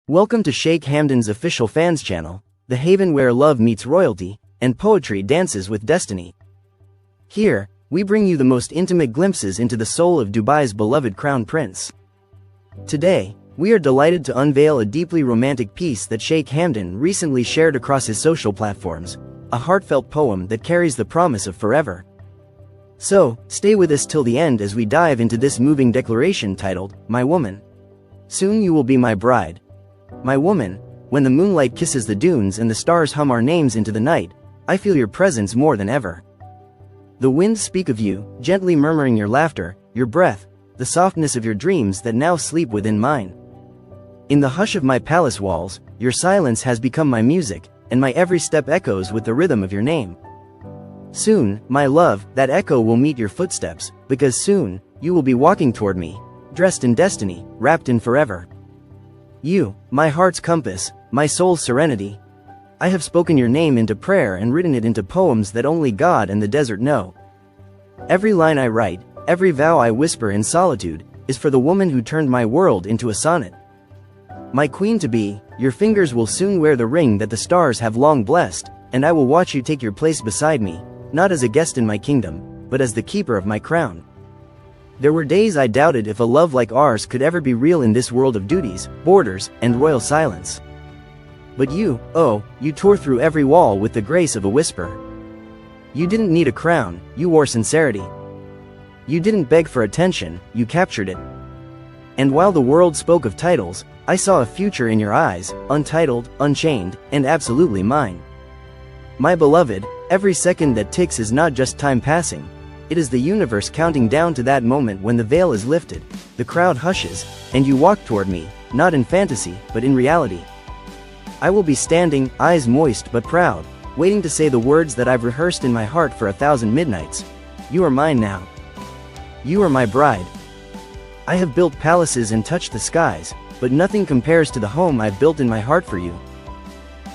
Welcome to Sheikh Hamdan's official fans channel, the haven where love meets royalty, and poetry dances with destiny. Here, we bring you the most intimate glimpses into the soul of Dubai's beloved crown prince. Today, we are delighted to unveil a deeply romantic piece that Sheikh Hamdan recently shared across his social platforms, a heartfelt poem that carries the promise of forever. So, stay with us till the end as we dive into this moving declaration titled, My Woman. Soon you will be my bride. My woman, when the moonlight kisses the dunes and the stars hum our names into the night, I feel your presence more than ever. The winds speak of you, gently murmuring your laughter, your breath, the softness of your dreams that now sleep within mine. In the hush of my palace walls, your silence has become my music, and my every step echoes with the rhythm of your name. Soon, my love, that echo will meet your footsteps, because soon, you will be walking toward me, dressed in destiny, wrapped in forever. You, my heart's compass, my soul's serenity. I have spoken your name into prayer and written it into poems that only God and the desert know. Every line I write, every vow I whisper in solitude, is for the woman who turned my world into a sonnet. My queen-to-be, your fingers will soon wear the ring that the stars have long blessed, and I will watch you take your place beside me, not as a guest in my kingdom, but as the keeper of my crown. There were days I doubted if a love like ours could ever be real in this world of duties, borders, and royal silence. But you, oh, you tore through every wall with the grace of a whisper. You didn't need a crown, you wore sincerity. You didn't beg for attention, you captured it. And while the world spoke of titles, I saw a future in your eyes, untitled, unchained, and absolutely mine. My beloved, every second that ticks is not just time passing. It is the universe counting down to that moment when the veil is lifted, the crowd hushes, and you walk toward me, not in fantasy, but in reality. I will be standing, eyes moist but proud, waiting to say the words that I've rehearsed in my heart for 1,000 midnights. You are mine now. You are my bride. I have built palaces and touched the skies, but nothing compares to the home I've built in my heart for you.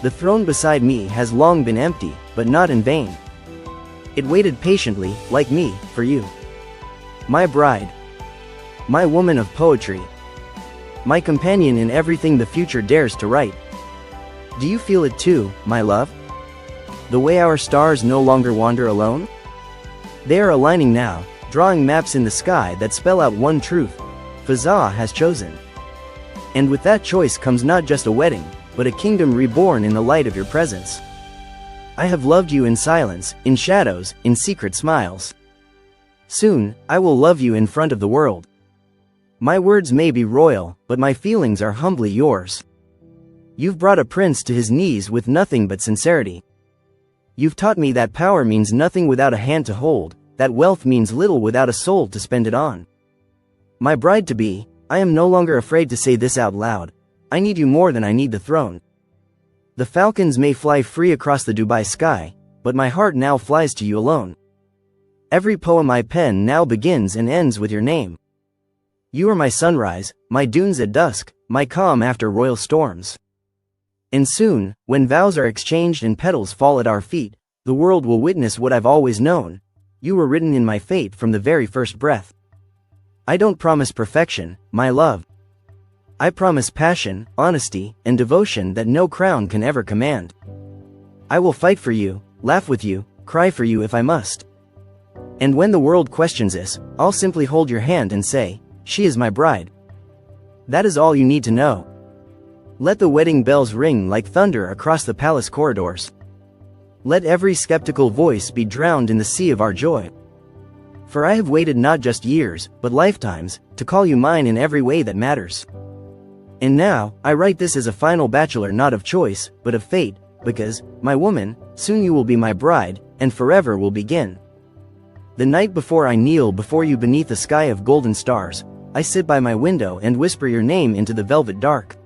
The throne beside me has long been empty, but not in vain. It waited patiently, like me, for you. My bride. My woman of poetry. My companion in everything the future dares to write. Do you feel it too, my love? The way our stars no longer wander alone? They are aligning now, drawing maps in the sky that spell out one truth. Fazza has chosen. And with that choice comes not just a wedding, but a kingdom reborn in the light of your presence. I have loved you in silence, in shadows, in secret smiles. Soon, I will love you in front of the world. My words may be royal, but my feelings are humbly yours. You've brought a prince to his knees with nothing but sincerity. You've taught me that power means nothing without a hand to hold, that wealth means little without a soul to spend it on. My bride-to-be, I am no longer afraid to say this out loud. I need you more than I need the throne. The falcons may fly free across the Dubai sky, but my heart now flies to you alone. Every poem I pen now begins and ends with your name. You are my sunrise, my dunes at dusk, my calm after royal storms. And soon, when vows are exchanged and petals fall at our feet, the world will witness what I've always known. You were written in my fate from the very first breath. I don't promise perfection, my love. I promise passion, honesty, and devotion that no crown can ever command. I will fight for you, laugh with you, cry for you if I must. And when the world questions us, I'll simply hold your hand and say, she is my bride. That is all you need to know. Let the wedding bells ring like thunder across the palace corridors. Let every skeptical voice be drowned in the sea of our joy. For I have waited not just years, but lifetimes, to call you mine in every way that matters. And now, I write this as a final bachelor not of choice, but of fate, because, my woman, soon you will be my bride, and forever will begin. The night before I kneel before you beneath a sky of golden stars, I sit by my window and whisper your name into the velvet dark.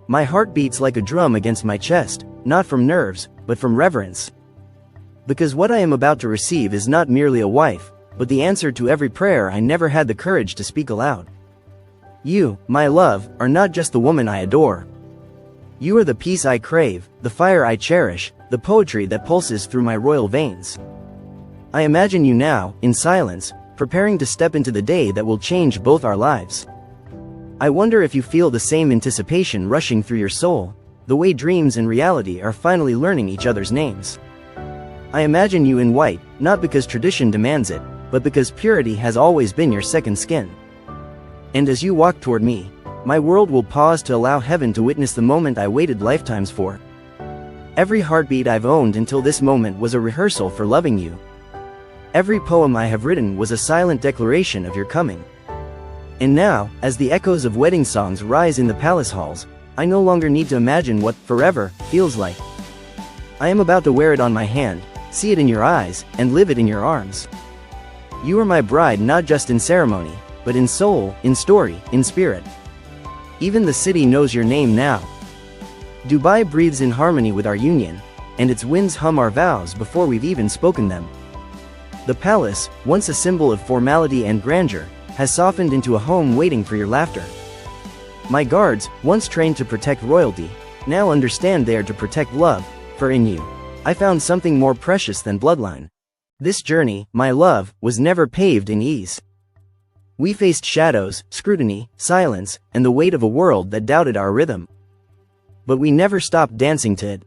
My heart beats like a drum against my chest, not from nerves, but from reverence. Because what I am about to receive is not merely a wife, but the answer to every prayer I never had the courage to speak aloud. You, my love, are not just the woman I adore. You are the peace I crave, the fire I cherish, the poetry that pulses through my royal veins. I imagine you now, in silence, preparing to step into the day that will change both our lives. I wonder if you feel the same anticipation rushing through your soul, the way dreams and reality are finally learning each other's names. I imagine you in white, not because tradition demands it, but because purity has always been your second skin. And as you walk toward me, my world will pause to allow heaven to witness the moment I waited lifetimes for. Every heartbeat I've owned until this moment was a rehearsal for loving you. Every poem I have written was a silent declaration of your coming. And now, as the echoes of wedding songs rise in the palace halls, I no longer need to imagine what forever feels like. I am about to wear it on my hand, see it in your eyes, and live it in your arms. You are my bride not just in ceremony, but in soul, in story, in spirit. Even the city knows your name now. Dubai breathes in harmony with our union, and its winds hum our vows before we've even spoken them. The palace, once a symbol of formality and grandeur, has softened into a home waiting for your laughter. My guards, once trained to protect royalty, now understand they are to protect love, for in you, I found something more precious than bloodline. This journey, my love, was never paved in ease. We faced shadows, scrutiny, silence, and the weight of a world that doubted our rhythm. But we never stopped dancing to it.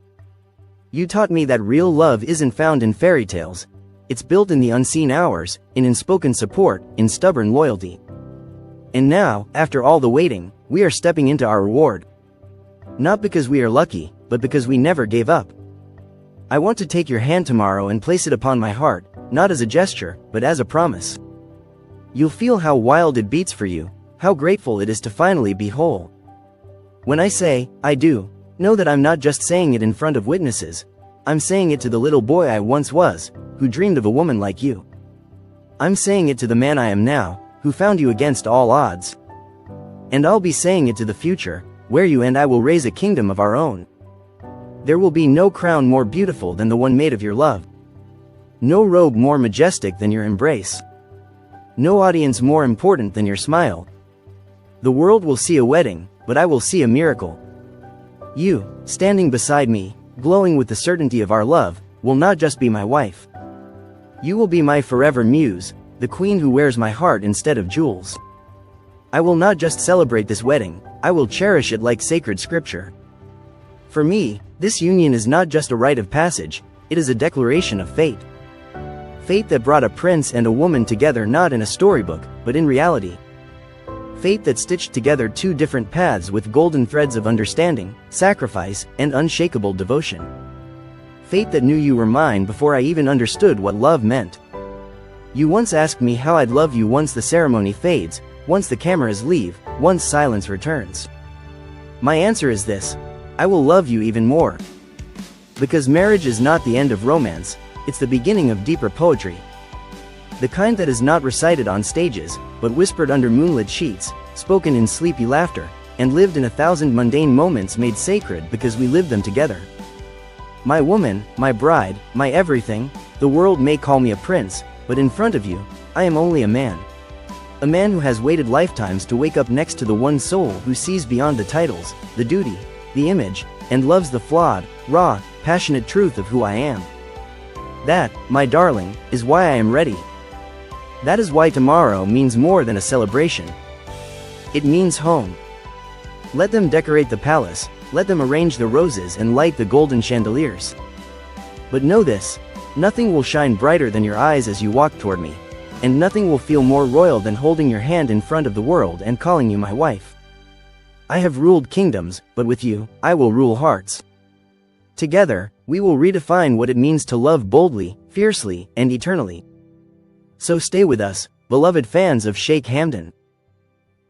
You taught me that real love isn't found in fairy tales. It's built in the unseen hours, in unspoken support, in stubborn loyalty. And now, after all the waiting, we are stepping into our reward. Not because we are lucky, but because we never gave up. I want to take your hand tomorrow and place it upon my heart, not as a gesture, but as a promise. You'll feel how wild it beats for you, how grateful it is to finally be whole. When I say, I do, know that I'm not just saying it in front of witnesses. I'm saying it to the little boy I once was, who dreamed of a woman like you. I'm saying it to the man I am now, who found you against all odds. And I'll be saying it to the future, where you and I will raise a kingdom of our own. There will be no crown more beautiful than the one made of your love. No robe more majestic than your embrace. No audience more important than your smile. The world will see a wedding, but I will see a miracle. You, standing beside me, glowing with the certainty of our love, will not just be my wife. You will be my forever muse, the queen who wears my heart instead of jewels. I will not just celebrate this wedding, I will cherish it like sacred scripture. For me, this union is not just a rite of passage, it is a declaration of fate. Fate that brought a prince and a woman together not in a storybook, but in reality. Fate that stitched together two different paths with golden threads of understanding, sacrifice, and unshakable devotion. Fate that knew you were mine before I even understood what love meant. You once asked me how I'd love you once the ceremony fades, once the cameras leave, once silence returns. My answer is this: I will love you even more. Because marriage is not the end of romance, it's the beginning of deeper poetry. The kind that is not recited on stages, but whispered under moonlit sheets, spoken in sleepy laughter, and lived in 1,000 mundane moments made sacred because we lived them together. My woman, my bride, my everything, the world may call me a prince, but in front of you, I am only a man. A man who has waited lifetimes to wake up next to the one soul who sees beyond the titles, the duty, the image, and loves the flawed, raw, passionate truth of who I am. That, my darling, is why I am ready. That is why tomorrow means more than a celebration. It means home. Let them decorate the palace, let them arrange the roses and light the golden chandeliers. But know this: nothing will shine brighter than your eyes as you walk toward me, and nothing will feel more royal than holding your hand in front of the world and calling you my wife. I have ruled kingdoms, but with you, I will rule hearts. Together, we will redefine what it means to love boldly, fiercely, and eternally. So stay with us, beloved fans of Sheikh Hamdan.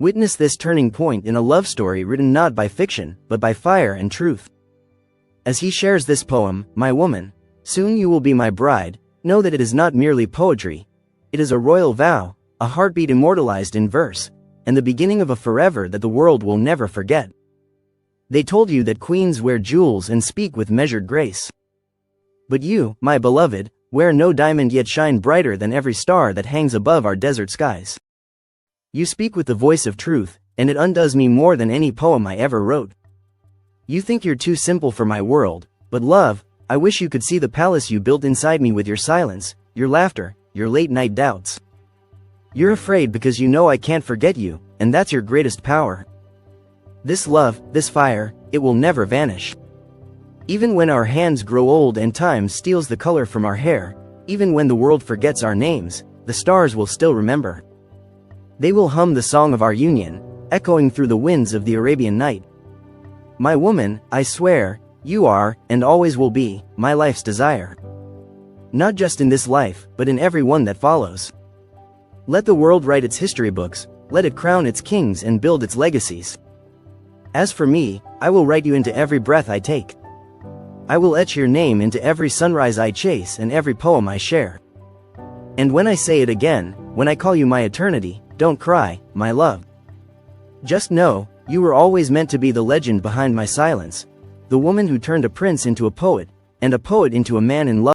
Witness this turning point in a love story written not by fiction, but by fire and truth. As he shares this poem, my woman, soon you will be my bride, know that it is not merely poetry. It is a royal vow, a heartbeat immortalized in verse, and the beginning of a forever that the world will never forget. They told you that queens wear jewels and speak with measured grace. But you, my beloved, wear no diamond yet shine brighter than every star that hangs above our desert skies. You speak with the voice of truth, and it undoes me more than any poem I ever wrote. You think you're too simple for my world, but love, I wish you could see the palace you built inside me with your silence, your laughter, your late-night doubts. You're afraid because you know I can't forget you, and that's your greatest power. This love, this fire, it will never vanish. Even when our hands grow old and time steals the color from our hair, even when the world forgets our names, the stars will still remember. They will hum the song of our union, echoing through the winds of the Arabian night. My woman, I swear, you are, and always will be, my life's desire. Not just in this life, but in every one that follows. Let the world write its history books, let it crown its kings and build its legacies. As for me, I will write you into every breath I take. I will etch your name into every sunrise I chase and every poem I share. And when I say it again, when I call you my eternity, don't cry, my love. Just know, you were always meant to be the legend behind my silence, the woman who turned a prince into a poet, and a poet into a man in love.